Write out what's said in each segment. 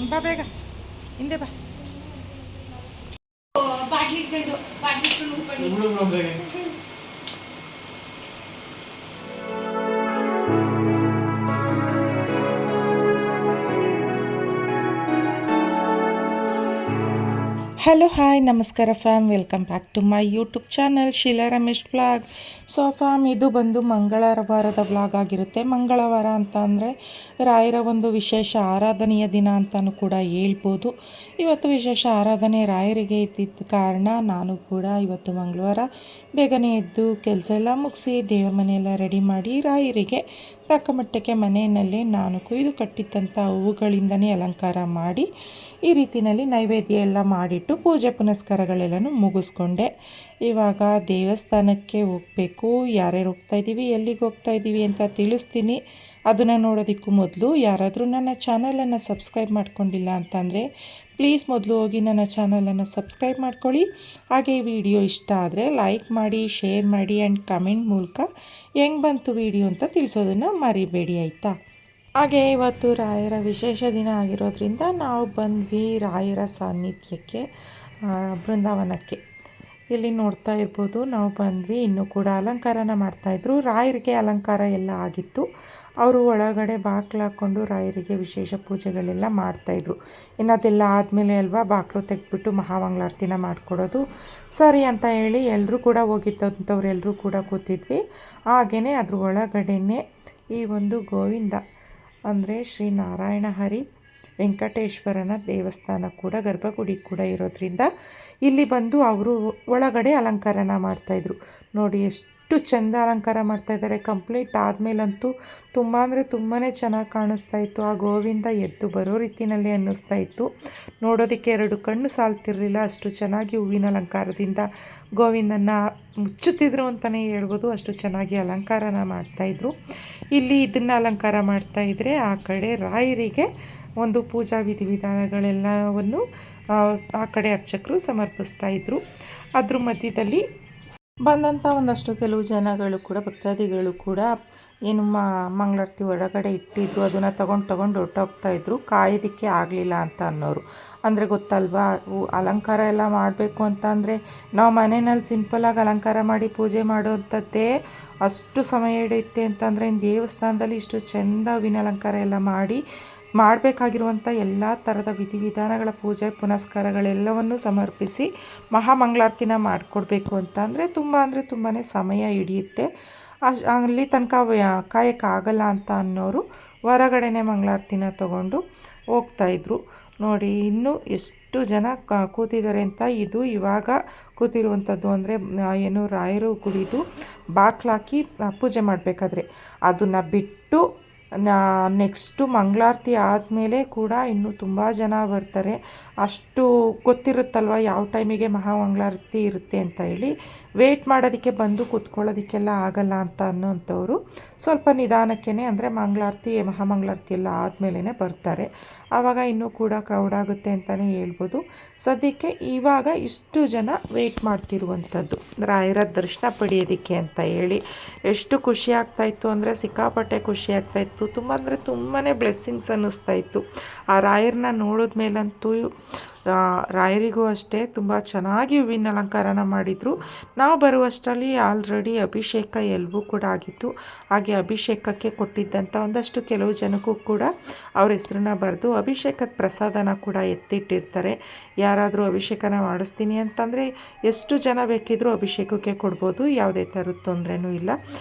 ಬಾ ಬೇಗ ಹಿಂದೆ ಬಾ. ಬಾಟ್ಲಿ ಇಟ್ಕೊಂಡು ಹಲೋ ಹಾಯ್ ನಮಸ್ಕಾರ fam, welcome back to my YouTube channel Sheela Ramesh vlog. So fam, ಇದು ಬಂದು ಮಂಗಳವಾರದ ವ್ಲಾಗ್ ಆಗಿರುತ್ತೆ. ಮಂಗಳವಾರ ಅಂತ ಅಂದರೆ ರಾಯರ ಒಂದು ವಿಶೇಷ ಆರಾಧನೆಯ ದಿನ ಅಂತಲೂ ಕೂಡ ಹೇಳ್ಬೋದು. ಇವತ್ತು ವಿಶೇಷ ಆರಾಧನೆ ರಾಯರಿಗೆ ಇದ್ದಿದ್ದ ಕಾರಣ ನಾನು ಕೂಡ ಇವತ್ತು ಮಂಗಳವಾರ ಬೇಗನೆ ಎದ್ದು ಕೆಲಸ ಎಲ್ಲ ಮುಗಿಸಿ ದೇವ್ರ ಮನೆಯೆಲ್ಲ ರೆಡಿ ಮಾಡಿ ರಾಯರಿಗೆ ತಕ್ಕ ಮಟ್ಟಕ್ಕೆ ಮನೆಯಲ್ಲೇ ನಾನು ಕೊಯ್ದು ಕಟ್ಟಿದ್ದಂಥ ಹೂವುಗಳಿಂದನೇ ಅಲಂಕಾರ ಮಾಡಿ ಈ ರೀತಿಯಲ್ಲಿ ನೈವೇದ್ಯ ಎಲ್ಲ ಮಾಡಿಟ್ಟು ಪೂಜೆ ಪುನಸ್ಕಾರಗಳೆಲ್ಲನೂ ಮುಗಿಸ್ಕೊಂಡೆ. ಇವಾಗ ದೇವಸ್ಥಾನಕ್ಕೆ ಹೋಗಬೇಕು. ಯಾರ್ಯಾರು ಹೋಗ್ತಾಯಿದ್ದೀವಿ, ಎಲ್ಲಿಗೆ ಹೋಗ್ತಾಯಿದ್ದೀವಿ ಅಂತ ತಿಳಿಸ್ತೀನಿ. ಅದನ್ನು ನೋಡೋದಕ್ಕೂ ಮೊದಲು ಯಾರಾದರೂ ನನ್ನ ಚಾನಲನ್ನು ಸಬ್ಸ್ಕ್ರೈಬ್ ಮಾಡ್ಕೊಂಡಿಲ್ಲ ಅಂತಂದರೆ ಪ್ಲೀಸ್ ಮೊದಲು ಹೋಗಿ ನನ್ನ ಚಾನಲನ್ನು ಸಬ್ಸ್ಕ್ರೈಬ್ ಮಾಡ್ಕೊಳ್ಳಿ. ಹಾಗೆ ಈ ವಿಡಿಯೋ ಇಷ್ಟ ಆದರೆ ಲೈಕ್ ಮಾಡಿ, ಶೇರ್ ಮಾಡಿ ಆ್ಯಂಡ್ ಕಮೆಂಟ್ ಮೂಲಕ ಹೆಂಗೆ ಬಂತು ವಿಡಿಯೋ ಅಂತ ತಿಳಿಸೋದನ್ನು ಮರಿಬೇಡಿ, ಆಯಿತಾ. ಹಾಗೆ ಇವತ್ತು ರಾಯರ ವಿಶೇಷ ದಿನ ಆಗಿರೋದ್ರಿಂದ ನಾವು ಬಂದ್ವಿ ರಾಯರ ಸಾನ್ನಿಧ್ಯಕ್ಕೆ, ಬೃಂದಾವನಕ್ಕೆ. ಇಲ್ಲಿ ನೋಡ್ತಾ ಇರ್ಬೋದು, ನಾವು ಬಂದ್ವಿ. ಇನ್ನೂ ಕೂಡ ಅಲಂಕಾರನ ಮಾಡ್ತಾಯಿದ್ರು. ರಾಯರಿಗೆ ಅಲಂಕಾರ ಎಲ್ಲ ಆಗಿತ್ತು. ಅವರು ಒಳಗಡೆ ಬಾಗಿಲು ಹಾಕ್ಕೊಂಡು ರಾಯರಿಗೆ ವಿಶೇಷ ಪೂಜೆಗಳೆಲ್ಲ ಮಾಡ್ತಾಯಿದ್ರು. ಇನ್ನು ಅದೆಲ್ಲ ಆದಮೇಲೆ ಅಲ್ವಾ ಬಾಗಿಲು ತೆಗೆದ್ಬಿಟ್ಟು ಮಹಾಮಂಗಳಾರತಿನ ಮಾಡಿಕೊಡೋದು. ಸರಿ ಅಂತ ಹೇಳಿ ಎಲ್ಲರೂ ಕೂಡ ಹೋಗಿದ್ದಂಥವ್ರು ಎಲ್ಲರೂ ಕೂಡ ಕೂತಿದ್ವಿ. ಹಾಗೆಯೇ ಅದ್ರ ಒಳಗಡೆನೇ ಈ ಒಂದು ಗೋವಿಂದ ಅಂದರೆ ಶ್ರೀ ನಾರಾಯಣ ಹರಿ ವೆಂಕಟೇಶ್ವರನ ದೇವಸ್ಥಾನ ಕೂಡ, ಗರ್ಭಗುಡಿ ಕೂಡ ಇರೋದ್ರಿಂದ ಇಲ್ಲಿ ಬಂದು ಅವರು ಒಳಗಡೆ ಅಲಂಕಾರನ ಮಾಡ್ತಾಯಿದ್ರು. ನೋಡಿ ಎಷ್ಟು ಚೆಂದ ಅಲಂಕಾರ ಮಾಡ್ತಾಯಿದ್ದಾರೆ. ಕಂಪ್ಲೀಟ್ ಆದಮೇಲಂತೂ ತುಂಬ ಅಂದರೆ ತುಂಬಾ ಚೆನ್ನಾಗಿ ಕಾಣಿಸ್ತಾ ಇತ್ತು. ಆ ಗೋವಿಂದ ಎದ್ದು ಬರೋ ರೀತಿಯಲ್ಲಿ ಅನ್ನಿಸ್ತಾ ಇತ್ತು. ನೋಡೋದಕ್ಕೆ ಎರಡು ಕಣ್ಣು ಸಾಲ್ತಿರಲಿಲ್ಲ, ಅಷ್ಟು ಚೆನ್ನಾಗಿ ಹೂವಿನ ಅಲಂಕಾರದಿಂದ ಗೋವಿಂದನ ಮುಚ್ಚುತ್ತಿದ್ರು ಅಂತಲೇ ಹೇಳ್ಬೋದು. ಅಷ್ಟು ಚೆನ್ನಾಗಿ ಅಲಂಕಾರನ ಮಾಡ್ತಾಯಿದ್ರು. ಇಲ್ಲಿ ಇದನ್ನು ಅಲಂಕಾರ ಮಾಡ್ತಾಯಿದ್ರೆ ಆ ಕಡೆ ರಾಯರಿಗೆ ಒಂದು ಪೂಜಾ ವಿಧಿವಿಧಾನಗಳೆಲ್ಲವನ್ನು ಆ ಕಡೆ ಅರ್ಚಕರು ಸಮರ್ಪಿಸ್ತಾಯಿದ್ರು. ಅದ್ರ ಮಧ್ಯದಲ್ಲಿ ಬಂದಂಥ ಒಂದಷ್ಟು ಕೆಲವು ಜನಗಳು ಕೂಡ, ಭಕ್ತಾದಿಗಳು ಕೂಡ ಏನು ಮಂಗಳಾರತಿ ಹೊರಗಡೆ ಇಟ್ಟಿದ್ರು, ಅದನ್ನು ತೊಗೊಂಡು ಹೊರಟೋಗ್ತಾಯಿದ್ರು. ಕಾಯೋದಕ್ಕೆ ಆಗಲಿಲ್ಲ ಅಂತ ಅನ್ನೋರು. ಅಂದರೆ ಗೊತ್ತಲ್ವಾ, ಅಲಂಕಾರ ಎಲ್ಲ ಮಾಡಬೇಕು ಅಂತ ಅಂದರೆ ನಾವು ಮನೆಯಲ್ಲಿ ಸಿಂಪಲಾಗಿ ಅಲಂಕಾರ ಮಾಡಿ ಪೂಜೆ ಮಾಡೋವಂಥದ್ದೇ ಅಷ್ಟು ಸಮಯ ಹಿಡಿಯುತ್ತೆ ಅಂತಂದರೆ, ಇನ್ನು ದೇವಸ್ಥಾನದಲ್ಲಿ ಇಷ್ಟು ಚೆಂದ ಹೂವಿನ ಅಲಂಕಾರ ಎಲ್ಲ ಮಾಡಬೇಕಾಗಿರುವಂಥ ಎಲ್ಲ ಥರದ ವಿಧಿವಿಧಾನಗಳ ಪೂಜೆ ಪುನಸ್ಕಾರಗಳೆಲ್ಲವನ್ನು ಸಮರ್ಪಿಸಿ ಮಹಾಮಂಗಳಾರತಿನ ಮಾಡಿಕೊಡ್ಬೇಕು ಅಂತ ಅಂದರೆ ತುಂಬಾ ಸಮಯ ಹಿಡಿಯುತ್ತೆ. ಅಲ್ಲಿ ತನಕ ಕಾಯಕ್ಕಾಗಲ್ಲ ಅಂತ ಅನ್ನೋರು ಹೊರಗಡೆನೇ ಮಂಗಳಾರತಿನ ತೊಗೊಂಡು ಹೋಗ್ತಾಯಿದ್ರು. ನೋಡಿ ಇನ್ನೂ ಎಷ್ಟು ಜನ ಕೂತಿದ್ದಾರೆ ಅಂತ. ಇದು ಇವಾಗ ಕೂತಿರುವಂಥದ್ದು ಅಂದರೆ ಏನು ರಾಯರು ಗುಡಿದು ಬಾಕ್ಲಾಕಿ ಪೂಜೆ ಮಾಡಬೇಕಾದ್ರೆ ಅದನ್ನು ಬಿಟ್ಟು ನೆಕ್ಸ್ಟು ಮಂಗಳಾರತಿ ಆದಮೇಲೆ ಕೂಡ ಇನ್ನೂ ತುಂಬ ಜನ ಬರ್ತಾರೆ. ಅಷ್ಟು ಗೊತ್ತಿರುತ್ತಲ್ವ ಯಾವ ಟೈಮಿಗೆ ಮಹಾಮಂಗಳಾರತಿ ಇರುತ್ತೆ ಅಂತ ಹೇಳಿ. ವೇಟ್ ಮಾಡೋದಕ್ಕೆ ಬಂದು ಕೂತ್ಕೊಳ್ಳೋದಕ್ಕೆಲ್ಲ ಆಗಲ್ಲ ಅಂತ ಅನ್ನೋಂಥವ್ರು ಸ್ವಲ್ಪ ನಿಧಾನಕ್ಕೇ, ಅಂದರೆ ಮಹಾಮಂಗಳಾರತಿ ಎಲ್ಲ ಆದಮೇಲೆ ಬರ್ತಾರೆ. ಆವಾಗ ಇನ್ನೂ ಕೂಡ ಕ್ರೌಡ್ ಆಗುತ್ತೆ ಅಂತಲೇ ಹೇಳ್ಬೋದು. ಸದ್ಯಕ್ಕೆ ಇವಾಗ ಇಷ್ಟು ಜನ ವೇಟ್ ಮಾಡ್ತಿರುವಂಥದ್ದು ರಾಯರ ದರ್ಶನ ಪಡೆಯೋದಕ್ಕೆ ಅಂತ ಹೇಳಿ. ಎಷ್ಟು ಖುಷಿ ಆಗ್ತಾಯಿತ್ತು ಅಂದರೆ ಸಿಕ್ಕಾಪಟ್ಟೆ ಖುಷಿ ಆಗ್ತಾಯಿತ್ತು. ತುಂಬ ಅಂದರೆ ತುಂಬಾ ಬ್ಲೆಸ್ಸಿಂಗ್ಸ್ ಅನ್ನಿಸ್ತಾಯಿತ್ತು. ಆ ರಾಯರನ್ನ ನೋಡಿದ್ಮೇಲಂತೂ ರಾಯರಿಗೂ ಅಷ್ಟೇ ತುಂಬ ಚೆನ್ನಾಗಿ ಹೂವಿನ ಅಲಂಕಾರನ ಮಾಡಿದರು. ನಾವು ಬರುವಷ್ಟರಲ್ಲಿ ಆಲ್ರೆಡಿ ಅಭಿಷೇಕ ಎಲ್ಲವೂ ಕೂಡ ಆಗಿತ್ತು. ಹಾಗೆ ಅಭಿಷೇಕಕ್ಕೆ ಕೊಟ್ಟಿದ್ದಂಥ ಒಂದಷ್ಟು ಕೆಲವು ಜನಕ್ಕೂ ಕೂಡ ಅವ್ರ ಹೆಸರನ್ನ ಬರೆದು ಅಭಿಷೇಕದ ಪ್ರಸಾದನ ಕೂಡ ಎತ್ತಿಟ್ಟಿರ್ತಾರೆ. ಯಾರಾದರೂ ಅಭಿಷೇಕನ ಮಾಡಿಸ್ತೀನಿ ಅಂತಂದರೆ ಎಷ್ಟು ಜನ ಬೇಕಿದ್ರೂ ಅಭಿಷೇಕಕ್ಕೆ ಕೊಡ್ಬೋದು, ಯಾವುದೇ ಥರದ ತೊಂದರೆನೂ ಇಲ್ಲ.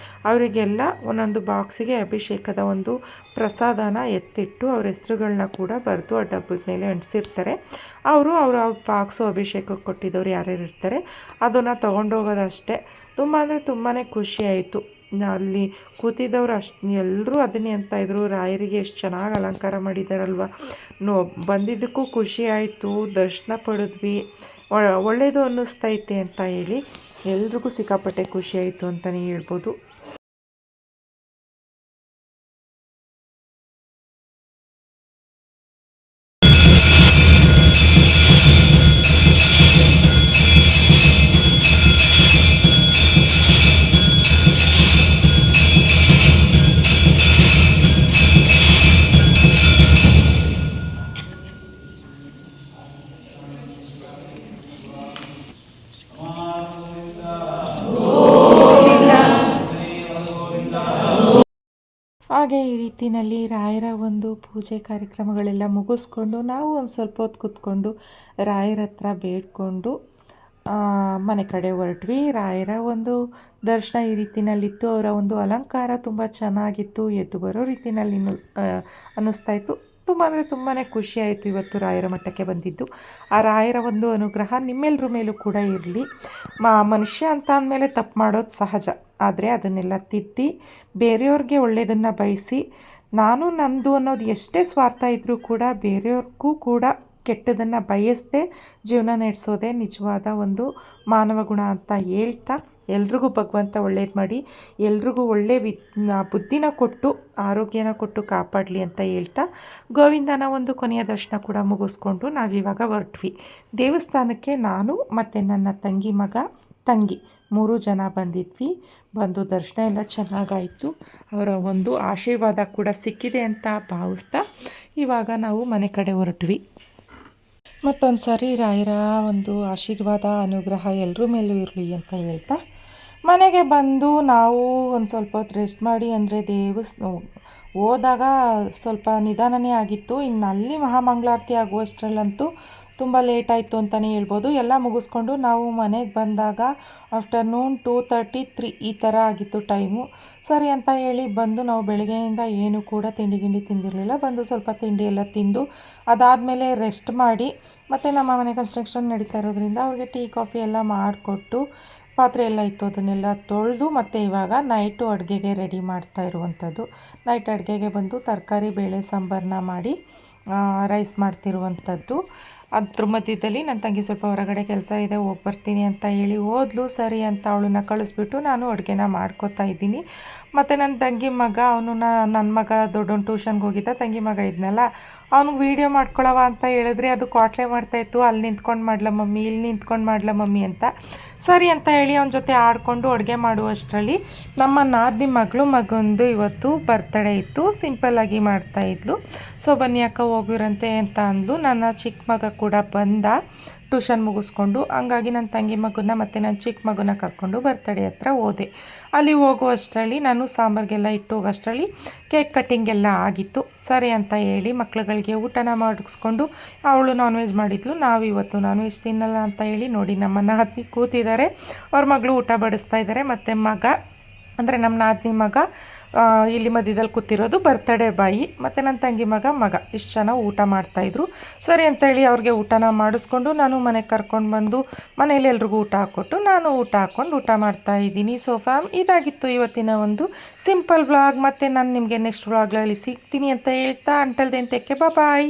ಅವರಿಗೆಲ್ಲ ಒಂದೊಂದು ಬಾಕ್ಸಿಗೆ ಅಭಿಷೇಕದ ಒಂದು ಪ್ರಸಾದನ ಎತ್ತಿಟ್ಟು ಅವ್ರ ಹೆಸರುಗಳನ್ನ ಕೂಡ ಬರೆದು ಆ ಡಬ್ಬದ ಮೇಲೆ ಅಂಟಿಸಿರ್ತಾರೆ. ಅವ್ರ ಬಾಕ್ಸು ಅಭಿಷೇಕಕ್ಕೆ ಕೊಟ್ಟಿದ್ದವ್ರು ಯಾರ್ಯಾರು ಇರ್ತಾರೆ ಅದನ್ನು ತೊಗೊಂಡೋಗೋದಷ್ಟೇ. ತುಂಬ ಅಂದರೆ ತುಂಬಾ ಖುಷಿ ಆಯಿತು. ಅಲ್ಲಿ ಕೂತಿದ್ದವ್ರು ಎಲ್ಲರೂ ಅದನ್ನೇ ಅಂತಾಯಿದ್ರು, ರಾಯರಿಗೆ ಎಷ್ಟು ಚೆನ್ನಾಗಿ ಅಲಂಕಾರ ಮಾಡಿದ್ದಾರಲ್ವ. ಬಂದಿದ್ದಕ್ಕೂ ಖುಷಿ ಆಯಿತು, ದರ್ಶನ ಪಡೆದ್ವಿ, ಒಳ್ಳೆಯದು ಅನ್ನಿಸ್ತೈತೆ ಅಂತ ಹೇಳಿ ಎಲ್ರಿಗೂ ಸಿಕ್ಕಾಪಟ್ಟೆ ಖುಷಿ ಆಯಿತು ಅಂತಲೇ ಹೇಳ್ಬೋದು. ಹಾಗೆ ಈ ರೀತಿಯಲ್ಲಿ ರಾಯರ ಒಂದು ಪೂಜೆ ಕಾರ್ಯಕ್ರಮಗಳೆಲ್ಲ ಮುಗಿಸ್ಕೊಂಡು ನಾವು ಒಂದು ಸ್ವಲ್ಪ ಹೊತ್ತು ಕೂತ್ಕೊಂಡು ರಾಯರ ಹತ್ರ ಬೇಡ್ಕೊಂಡು ಮನೆ ಕಡೆ ಹೊರಟ್ವಿ. ರಾಯರ ಒಂದು ದರ್ಶನ ಈ ರೀತಿಯಲ್ಲಿತ್ತು. ಅವರ ಒಂದು ಅಲಂಕಾರ ತುಂಬ ಚೆನ್ನಾಗಿತ್ತು. ಎದ್ದು ಬರೋ ರೀತಿಯಲ್ಲಿ ಅನ್ನಿಸ್ತಾ ಇತ್ತು. ತುಂಬ ಅಂದರೆ ತುಂಬಾ ಖುಷಿಯಾಯಿತು ಇವತ್ತು ರಾಯರ ಮಠಕ್ಕೆ ಬಂದಿದ್ದು. ಆ ರಾಯರ ಒಂದು ಅನುಗ್ರಹ ನಿಮ್ಮೆಲ್ಲರ ಮೇಲೂ ಕೂಡ ಇರಲಿ. ಮನುಷ್ಯ ಅಂತ ಅಂದಮೇಲೆ ತಪ್ಪು ಮಾಡೋದು ಸಹಜ. ಆದರೆ ಅದನ್ನೆಲ್ಲ ತಿದ್ದಿ ಬೇರೆಯವ್ರಿಗೆ ಒಳ್ಳೆಯದನ್ನು ಬಯಸಿ, ನಾನು ನಂದು ಅನ್ನೋದು ಎಷ್ಟೇ ಸ್ವಾರ್ಥ ಇದ್ದರೂ ಕೂಡ ಬೇರೆಯವ್ರಿಗೂ ಕೂಡ ಕೆಟ್ಟದನ್ನು ಬಯಸದೆ ಜೀವನ ನಡೆಸೋದೇ ನಿಜವಾದ ಒಂದು ಮಾನವ ಗುಣ ಅಂತ ಹೇಳ್ತಾ, ಎಲ್ರಿಗೂ ಭಗವಂತ ಒಳ್ಳೇದು ಮಾಡಿ ಎಲ್ರಿಗೂ ಒಳ್ಳೆ ಬುದ್ಧಿನ ಕೊಟ್ಟು ಆರೋಗ್ಯನ ಕೊಟ್ಟು ಕಾಪಾಡಲಿ ಅಂತ ಹೇಳ್ತಾ, ಗೋವಿಂದನ ಒಂದು ಕೊನೆಯ ದರ್ಶನ ಕೂಡ ಮುಗಿಸ್ಕೊಂಡು ನಾವಿವಾಗ ಹೊರಟ್ವಿ ದೇವಸ್ಥಾನಕ್ಕೆ. ನಾನು ಮತ್ತು ನನ್ನ ತಂಗಿ 3 ಜನ ಬಂದಿದ್ವಿ. ಬಂದು ದರ್ಶನ ಎಲ್ಲ ಚೆನ್ನಾಗಾಯಿತು. ಅವರ ಒಂದು ಆಶೀರ್ವಾದ ಕೂಡ ಸಿಕ್ಕಿದೆ ಅಂತ ಭಾವಿಸ್ತಾ ಇವಾಗ ನಾವು ಮನೆ ಕಡೆ ಹೊರಟ್ವಿ. ಮತ್ತೊಂದು ಸಾರಿ ರಾಯರ ಒಂದು ಆಶೀರ್ವಾದ ಅನುಗ್ರಹ ಎಲ್ಲರ ಮೇಲೂ ಇರಲಿ ಅಂತ ಹೇಳ್ತಾ ಮನೆಗೆ ಬಂದು ನಾವು ಒಂದು ಸ್ವಲ್ಪ ಹೊತ್ತು ರೆಸ್ಟ್ ಮಾಡಿ, ಅಂದರೆ ಹೋದಾಗ ಸ್ವಲ್ಪ ನಿಧಾನನೇ ಆಗಿತ್ತು. ಇನ್ನು ಅಲ್ಲಿ ಮಹಾಮಂಗಳಾರತಿ ಆಗುವಷ್ಟರಲ್ಲಂತೂ ತುಂಬ ಲೇಟ್ ಆಯಿತು ಅಂತಲೇ ಹೇಳ್ಬೋದು. ಎಲ್ಲ ಮುಗಿಸ್ಕೊಂಡು ನಾವು ಮನೆಗೆ ಬಂದಾಗ ಆಫ್ಟರ್ನೂನ್ 2:33 ಈ ಥರ ಆಗಿತ್ತು ಟೈಮು. ಸರಿ ಅಂತ ಹೇಳಿ ಬಂದು ನಾವು ಬೆಳಗ್ಗೆಯಿಂದ ಏನು ಕೂಡ ತಿಂಡಿ ತಿಂದಿರಲಿಲ್ಲ. ಬಂದು ಸ್ವಲ್ಪ ತಿಂಡಿ ಎಲ್ಲ ತಿಂದು ಅದಾದಮೇಲೆ ರೆಸ್ಟ್ ಮಾಡಿ, ಮತ್ತು ನಮ್ಮ ಮನೆ ಕನ್ಸ್ಟ್ರಕ್ಷನ್ ನಡೀತಾ ಇರೋದ್ರಿಂದ ಅವ್ರಿಗೆ ಟೀ ಕಾಫಿ ಎಲ್ಲ ಮಾಡಿಕೊಟ್ಟು, ಪಾತ್ರೆ ಎಲ್ಲ ಇತ್ತು ಅದನ್ನೆಲ್ಲ ತೊಳೆದು, ಮತ್ತು ಇವಾಗ ನೈಟು ಅಡುಗೆಗೆ ರೆಡಿ ಮಾಡ್ತಾ ಇರುವಂಥದ್ದು. ನೈಟ್ ಅಡುಗೆಗೆ ಬಂದು ತರಕಾರಿ ಬೇಳೆ ಸಾಂಬಾರನ್ನ ಮಾಡಿ ರೈಸ್ ಮಾಡ್ತಿರುವಂಥದ್ದು. ಅದ್ರ ಮಧ್ಯದಲ್ಲಿ ನನ್ನ ತಂಗಿ ಸ್ವಲ್ಪ ಹೊರಗಡೆ ಕೆಲಸ ಇದೆ, ಹೋಗಿ ಬರ್ತೀನಿ ಅಂತ ಹೇಳಿ ಹೋದ್ಲು. ಸರಿ ಅಂತ ಅವಳನ್ನ ಕಳಿಸ್ಬಿಟ್ಟು ನಾನು ಅಡುಗೆನ ಮಾಡ್ಕೋತಾ ಇದ್ದೀನಿ. ಮತ್ತು ನನ್ನ ತಂಗಿ ಮಗ, ನನ್ನ ಮಗ ದೊಡ್ಡವನು ಟ್ಯೂಷನ್ಗೆ ಹೋಗಿದ್ದ, ತಂಗಿ ಮಗ ಇದ್ನಲ್ಲ, ಅವ್ನಿಗೆ ವೀಡಿಯೋ ಮಾಡ್ಕೊಳ್ಳವ ಅಂತ ಹೇಳಿದ್ರೆ ಅದು ಕ್ವಾಟ್ಲೆ ಮಾಡ್ತಾಯಿತ್ತು. ಅಲ್ಲಿ ನಿಂತ್ಕೊಂಡು ಮಾಡ್ಲ ಮಮ್ಮಿ, ಇಲ್ಲಿ ನಿಂತ್ಕೊಂಡು ಮಾಡ್ಲ ಮಮ್ಮಿ ಅಂತ. ಸರಿ ಅಂತ ಹೇಳಿ ಅವನ ಜೊತೆ ಆಡಿಕೊಂಡು ಅಡುಗೆ ಮಾಡುವಷ್ಟರಲ್ಲಿ ನಮ್ಮ ನಾದಿನಿ ಮಗಂದು ಇವತ್ತು ಬರ್ತಡೇ ಇತ್ತು. ಸಿಂಪಲ್ಲಾಗಿ ಮಾಡ್ತಾಯಿದ್ಲು. ಸೊ ಬನ್ನಿ ಅಕ್ಕ ಹೋಗಿರಂತೆ ಅಂತ ಅಂದ್ಲು. ನನ್ನ ಚಿಕ್ಕ ಮಗ ಕೂಡ ಬಂದ ಟ್ಯೂಷನ್ ಮುಗಿಸ್ಕೊಂಡು. ಹಂಗಾಗಿ ನನ್ನ ತಂಗಿ ಮಗನ ಮತ್ತು ನನ್ನ ಚಿಕ್ಕ ಮಗನ ಕರ್ಕೊಂಡು ಬರ್ತಡೇ ಹತ್ರ ಹೋದೆ. ಅಲ್ಲಿ ಹೋಗುವಷ್ಟರಲ್ಲಿ ನಾನು ಸಾಂಬಾರಿಗೆಲ್ಲ ಇಟ್ಟು ಹೋಗೋಷ್ಟರಲ್ಲಿ ಕೇಕ್ ಕಟ್ಟಿಂಗ್ ಎಲ್ಲ ಆಗಿತ್ತು. ಸರಿ ಅಂತ ಹೇಳಿ ಮಕ್ಳುಗಳಿಗೆ ಊಟನ ಮಾಡಿಸ್ಕೊಂಡು, ಅವಳು ನಾನ್ ವೆಜ್ ಮಾಡಿದ್ಲು. ನಾವು ಇವತ್ತು ನಾನ್ ವೆಜ್ ತಿನ್ನಲ್ಲ ಅಂತ ಹೇಳಿ ನೋಡಿ ನಮ್ಮ ನಾದಿನಿ ಕೂತಿದ್ದಾರೆ, ಅವ್ರ ಮಗಳು ಊಟ ಬಡಿಸ್ತಾ ಇದ್ದಾರೆ. ಮತ್ತು ಮಗ ಅಂದರೆ ನಮ್ಮ ನಾದಿನಿ ಮಗ ಇಲ್ಲಿ ಮಧ್ಯದಲ್ಲಿ ಕೂತಿರೋದು ಬರ್ತಡೇ ಬಾಯಿ, ಮತ್ತು ನನ್ನ ತಂಗಿ ಮಗ ಇಷ್ಟು ಜನ ಊಟ ಮಾಡ್ತಾಯಿದ್ರು. ಸರಿ ಅಂತೇಳಿ ಅವ್ರಿಗೆ ಊಟನ ಮಾಡಿಸ್ಕೊಂಡು ನಾನು ಮನೆಗೆ ಕರ್ಕೊಂಡು ಬಂದು ಮನೇಲಿ ಎಲ್ರಿಗೂ ಊಟ ಹಾಕ್ಕೊಟ್ಟು ನಾನು ಊಟ ಹಾಕ್ಕೊಂಡು ಊಟ ಮಾಡ್ತಾಯಿದ್ದೀನಿ. ಸೊ ಇದಾಗಿತ್ತು ಇವತ್ತಿನ ಒಂದು ಸಿಂಪಲ್ ವ್ಲಾಗ್. ಮತ್ತು ನಾನು ನಿಮಗೆ ನೆಕ್ಸ್ಟ್ ವ್ಲಾಗ್ಗಳಲ್ಲಿ ಸಿಗ್ತೀನಿ ಅಂತ ಹೇಳ್ತಾ, ಅಂಟಲ್ ದೆನ್ ಟೇಕ್ ಕೇರ್, ಬಾಯ್.